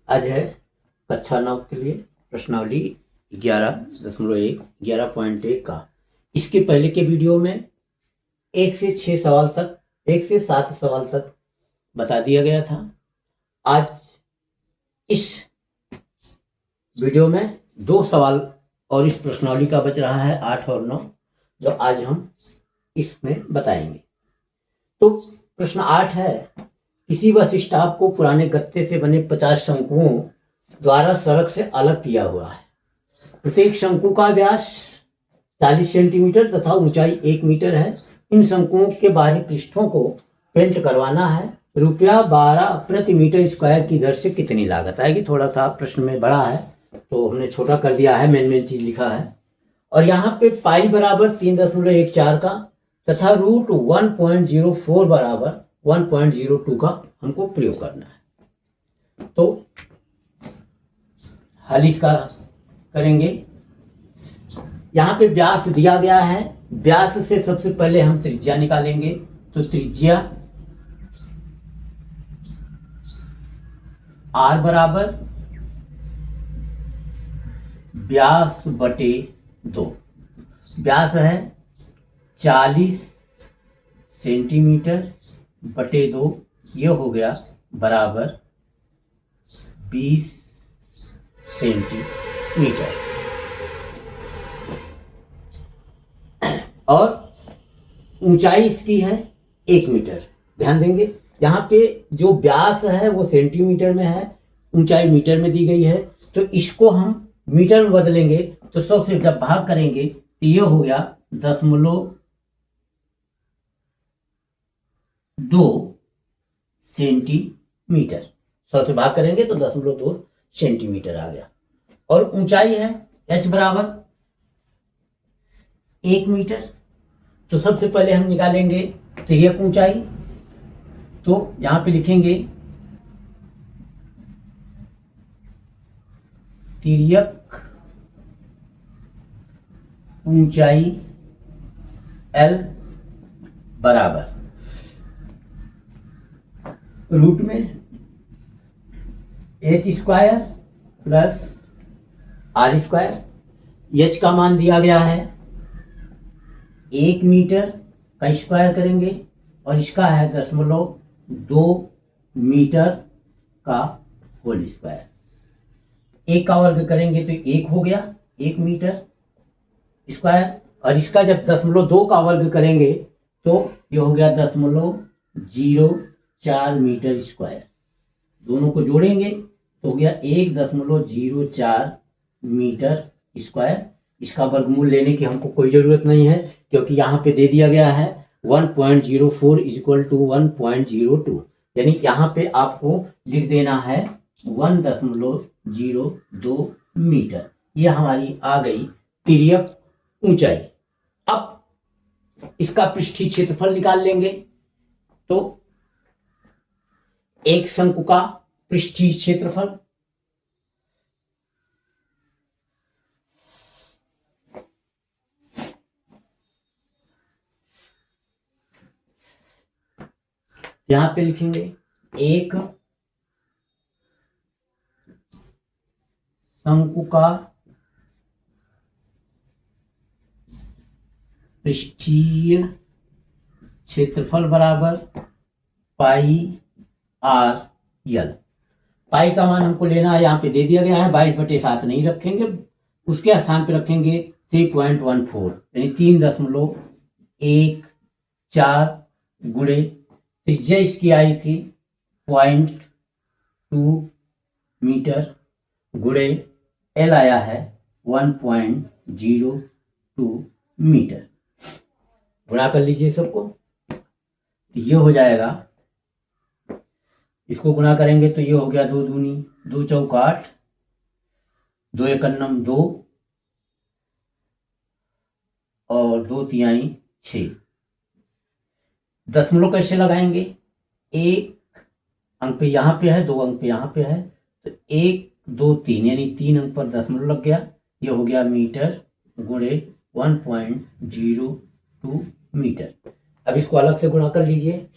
आज है कक्षा 9 के लिए प्रश्नावली 11.1 11.1 का। इसके पहले के वीडियो में 1 से 6 सवाल तक 1 से 7 सवाल तक बता दिया गया था। आज इस वीडियो में 2 सवाल और इस प्रश्नावली का बच रहा है 8 और 9, जो आज हम इसमें बताएंगे। तो प्रश्न 8 है, किसी बस स्टॉप को पुराने गत्ते से बने 50 शंकुओं द्वारा सड़क से अलग किया हुआ है। प्रत्येक शंकु का व्यास 40 सेंटीमीटर तथा ऊंचाई 1 मीटर है। इन शंकुओं के बाहरी पृष्ठों को पेंट करवाना है। ₹12 प्रति मीटर स्क्वायर की दर से कितनी लागत आएगी। थोड़ा सा प्रश्न में बड़ा है तो हमने छोटा कर दिया है, मेन चीज लिखा है। और यहाँ पे पाई बराबर 3.14 का तथा √1.04 बराबर 1.02 का हमको प्रयोग करना है। तो हल इसका करेंगे। यहाँ पे व्यास दिया गया है। व्यास से सबसे पहले हम त्रिज्या निकालेंगे। तो त्रिज्या R बराबर व्यास बटे 2। व्यास है 40 सेंटीमीटर बटे 2, ये हो गया बराबर 20 सेंटीमीटर। और ऊंचाई इसकी है 1 मीटर। ध्यान देंगे यहाँ पे जो व्यास है वो सेंटीमीटर में है, ऊंचाई मीटर में दी गई है। तो इसको हम मीटर में बदलेंगे तो 100 से जब भाग करेंगे तो ये हो गया 0.2 सेंटीमीटर। 100 से भाग करेंगे तो 0.2 सेंटीमीटर आ गया। और ऊंचाई है h बराबर 1 मीटर। तो सबसे पहले हम निकालेंगे तिर्यक ऊंचाई। तो यहां पे लिखेंगे तिर्यक ऊंचाई L बराबर रूट में h² प्लस r²। h का मान दिया गया है 1 मीटर का स्क्वायर करेंगे और इसका है 0.2 मीटर का होल स्क्वायर। 1 का वर्ग करेंगे तो 1 हो गया 1 मीटर स्क्वायर। और इसका जब 0.2 का वर्ग करेंगे तो ये हो गया 0.04 मीटर स्क्वायर। दोनों को जोड़ेंगे तो हो गया 1.04 मीटर स्क्वायर। इसका वर्गमूल लेने की हमको कोई जरूरत नहीं है क्योंकि यहाँ पे दे दिया गया है 1.04 = 1.02, यानी यहाँ पे आपको लिख देना है 1.02 मीटर। ये हमारी आ गई तिर्यक ऊंचाई। अब इसका पृष्ठीय क्षेत्रफल निकाल लेंगे। तो एक शंकु का पृष्ठीय क्षेत्रफल यहां पे लिखेंगे एक शंकु का पृष्ठीय क्षेत्रफल बराबर πr/l। पाई का मान हमको लेना है, यहाँ पे दे दिया गया है। 22/7 नहीं रखेंगे, उसके स्थान पे रखेंगे 3.14 यानी 3.14 गुणे त्रिज्या इसकी आई थी 0.2 मीटर गुणे L आया है 1.02 मीटर। गुणा कर लीजिए सबको तो ये हो जाएगा। इसको गुणा करेंगे तो ये हो गया 2 दूनी 2 चौक 8, 2 एकन्नम 2 और 2 तिहाई 6। दशमलव कैसे लगाएंगे? 1 अंक पे यहाँ पे है, 2 अंक पे यहाँ पे है, तो 1 2 3 यानी 3 अंक पर दशमलव लग गया। ये हो गया मीटर गुणे 1.02 मीटर। अब इसको अलग से गुणा कर लीजिए।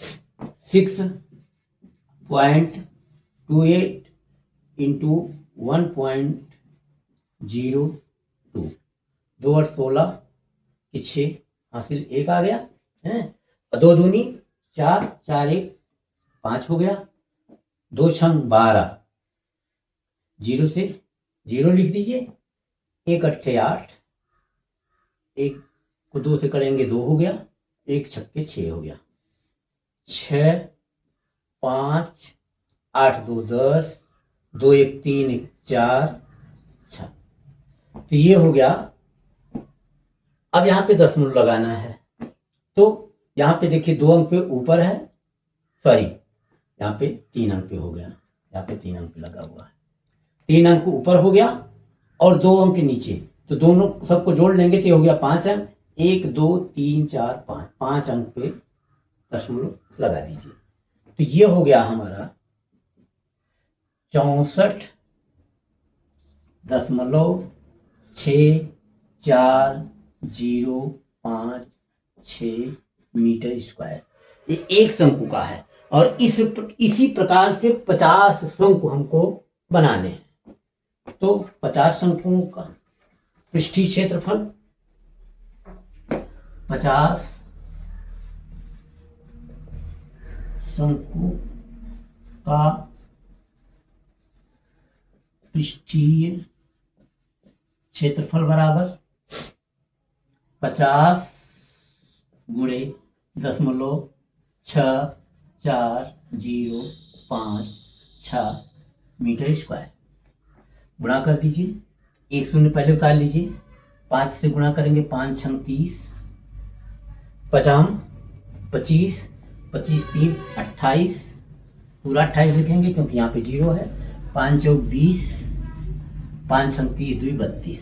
6.28 इंटू 1.02, 2 और 16 के 6 हासिल 1 आ गया है। 2 दूनी 4, 4 1 5 हो गया, 2 छंग 12, 0 से 0 लिख दीजिए, 1 अट्ठे 8, 1 को 2 से करेंगे 2 हो गया, 1 छक्के 6 हो गया, 6 5 8 2 10, 2 1 3 1 4 6। तो ये हो गया। अब यहाँ पे दशमलव लगाना है, तो यहाँ पे देखिए 2 अंक पे ऊपर है, सॉरी यहाँ पे 3 अंक पे हो गया, यहाँ पे 3 अंक पे लगा हुआ है, 3 अंक ऊपर हो गया और 2 अंक नीचे, तो दोनों सबको जोड़ लेंगे तो ये हो गया 5 अंक, 1 2 3 4 5, 5 अंक पे दशमलव लगा दीजिए। तो ये हो गया हमारा 64.6405 मीटर स्क्वायर, ये एक शंकु का है। और इसी प्रकार से 50 शंकु हमको बनाने हैं। तो 50 शंकुओं का पृष्ठीय क्षेत्रफल, 50 शंकु का पृष्ठीय क्षेत्रफल बराबर 50 गुणे 0.6405 मीटर स्क्वायर। गुणा कर दीजिए, 1 शून्य पहले उतार लीजिए, 5 से गुणा करेंगे 5 छंग 30, 50 25, 25 3 28, पूरा 28 लिखेंगे क्योंकि यहाँ पे 0 है, 5 चौक 20, 5 छंग 30 2 32,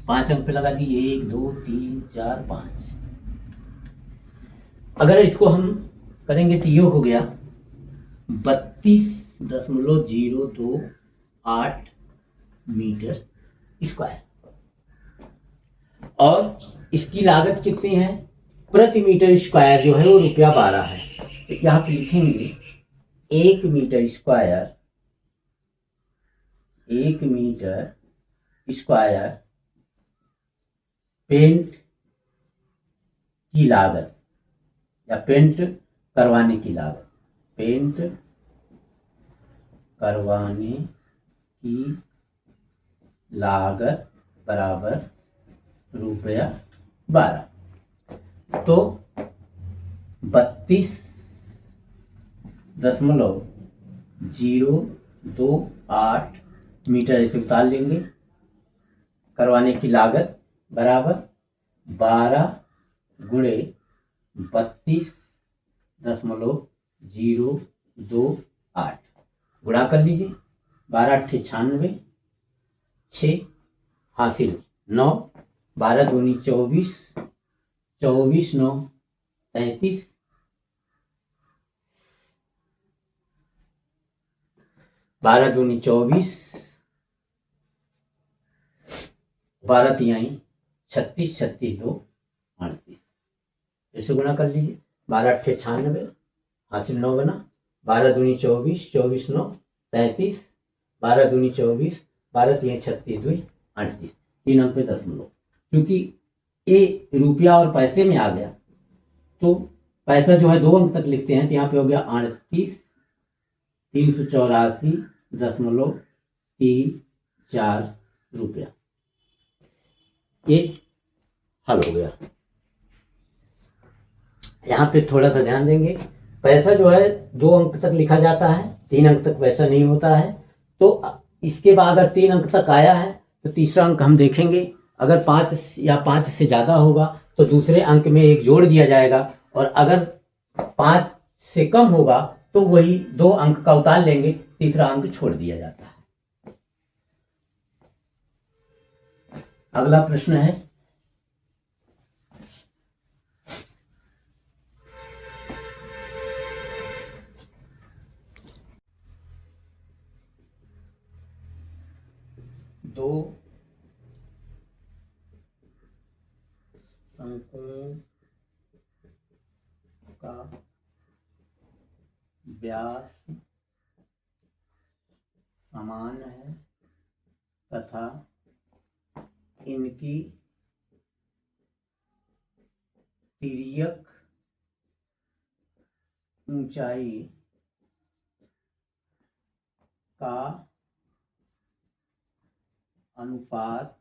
5 अंक पे लगा दिए 1 2 3 4 5। अगर इसको हम करेंगे तो ये हो गया 32.028 मीटर स्क्वायर। और इसकी लागत कितनी है, प्रति मीटर स्क्वायर जो है वो ₹12 है। तो यहाँ पे लिखेंगे 1 metre square, 1 metre square paint की लागत या पेंट करवाने की लागत, पेंट करवाने की लागत बराबर ₹12। तो 32.028 मीटर इसे उतार लेंगे, करवाने की लागत बराबर 12 गुणे 32.028, गुणा कर लीजिए, 12 अट्ठे 96, 6 हासिल 9, 12 दूनी 24, 24 9 33, 12 दूनी 24, 12 तिहाई 36, 36 2 38, इसे गुणा कर लीजिए, 12 अट्ठे 96 हासिल 9 बना, 12 दूनी 24, 24 9 33, 12 दूनी 24, 12 तिहाई 36 2 38, 3 अंक पे दशमलव। क्योंकि ये रुपया और पैसे में आ गया तो पैसा जो है 2 अंक तक लिखते हैं, तो यहाँ पे हो गया 38,384.34 रुपया। ये हल हो गया। यहाँ पे थोड़ा सा ध्यान देंगे, पैसा जो है 2 अंक तक लिखा जाता है, 3 अंक तक पैसा नहीं होता है। तो इसके बाद अगर 3 अंक तक आया है तो तीसरा अंक हम देखेंगे, अगर 5 या 5 से ज़्यादा होगा तो दूसरे अंक में 1 जोड़ दिया जाएगा, और अगर 5 से कम होगा तो वही 2 अंक का उतार लेंगे, तीसरा अंक छोड़ दिया जाता है। अगला प्रश्न है, दो शंकुओं का व्यास समान है तथा इनकी तिर्यक ऊंचाई का अनुपात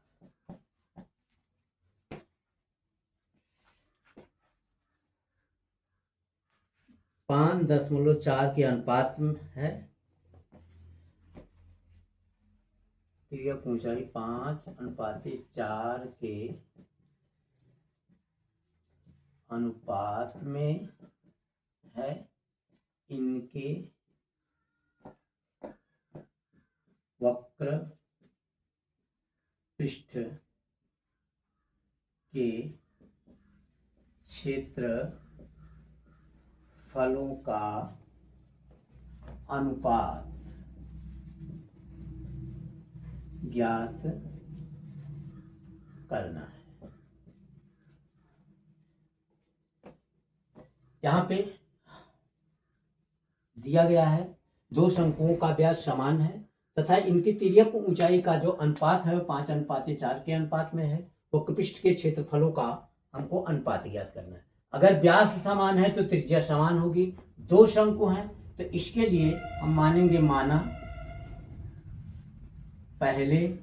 5.4 के अनुपात में है। तिर्यक ऊंचाई 5:4 के अनुपात में है। इनके वक्र पृष्ठ के क्षेत्रफलों का अनुपात ज्ञात करना है। यहाँ पे दिया गया है दो शंकुओं का व्यास समान है तथा इनकी तिर्यक ऊंचाई का जो अनुपात है वो 5:4 के अनुपात में है। वक्र पृष्ठ के क्षेत्रफलों का हमको अनुपात ज्ञात करना है। अगर व्यास समान है तो त्रिज्या समान होगी। दो शंकु हैं तो इसके लिए हम मानेंगे माना पहले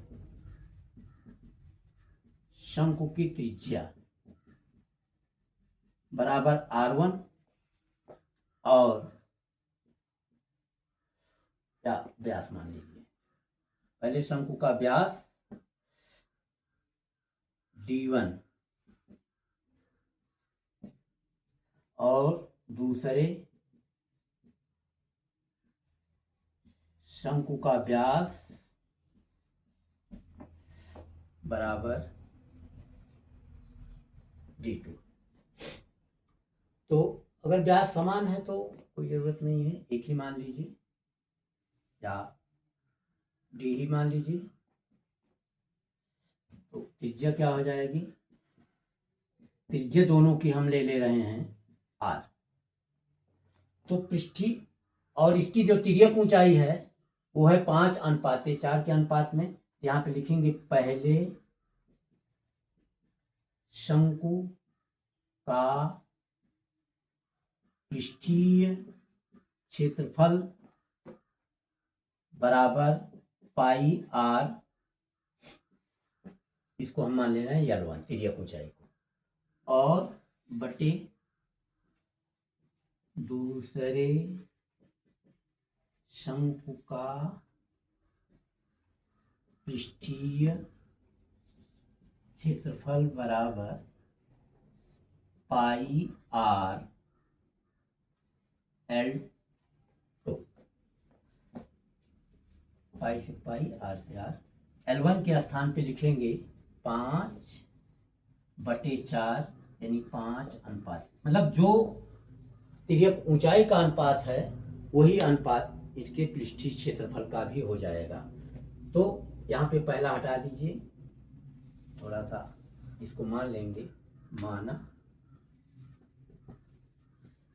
शंकु की त्रिज्या बराबर R1 और या व्यास मान लीजिए। पहले शंकु का व्यास D1 और दूसरे शंकु का व्यास बराबर D2। तो अगर व्यास समान है तो कोई जरूरत नहीं है, एक ही मान लीजिए या डी ही मान लीजिए। तो त्रिज्या क्या हो जाएगी? त्रिज्या दोनों की हम ले रहे हैं R। तो पृष्ठी और इसकी जो तिर्यक ऊंचाई है वो है 5:4 के अनुपात में। यहाँ पे लिखेंगे पहले शंकु का पृष्ठीय क्षेत्रफल बराबर पाई R, इसको हम मान ले रहे हैं L1 तिर्यक ऊंचाई को, और बटे दूसरे शंकु का पृष्ठीय क्षेत्रफल बराबर पाई R L2। पाई से पाई, R से R। L1 के स्थान पे लिखेंगे 5/4 यानी 5 अनुपात, मतलब जो तिर्यक ऊंचाई का अनुपात है वही अनुपात इसके पृष्ठीय क्षेत्रफल का भी हो जाएगा। तो यहाँ पे पहला हटा दीजिए, थोड़ा सा इसको मान लेंगे माना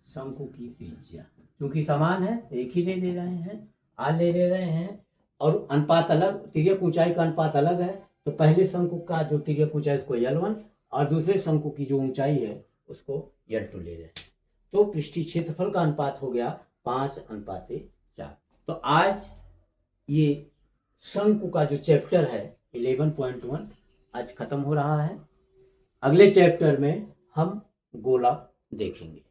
शंकु की त्रिज्या, क्योंकि समान है तो एक ही ले रहे हैं, R ले रहे हैं और अनुपात अलग, तिर्यक ऊंचाई का अनुपात अलग है। तो पहले शंकु का जो तिर्यक ऊंचाई उसको L1 और दूसरे शंकु की जो ऊंचाई है उसको L2 ले रहे हैं। तो पृष्ठीय क्षेत्रफल का अनुपात हो गया 5:4। तो आज ये शंकु का जो चैप्टर है 11.1 आज खत्म हो रहा है। अगले चैप्टर में हम गोला देखेंगे।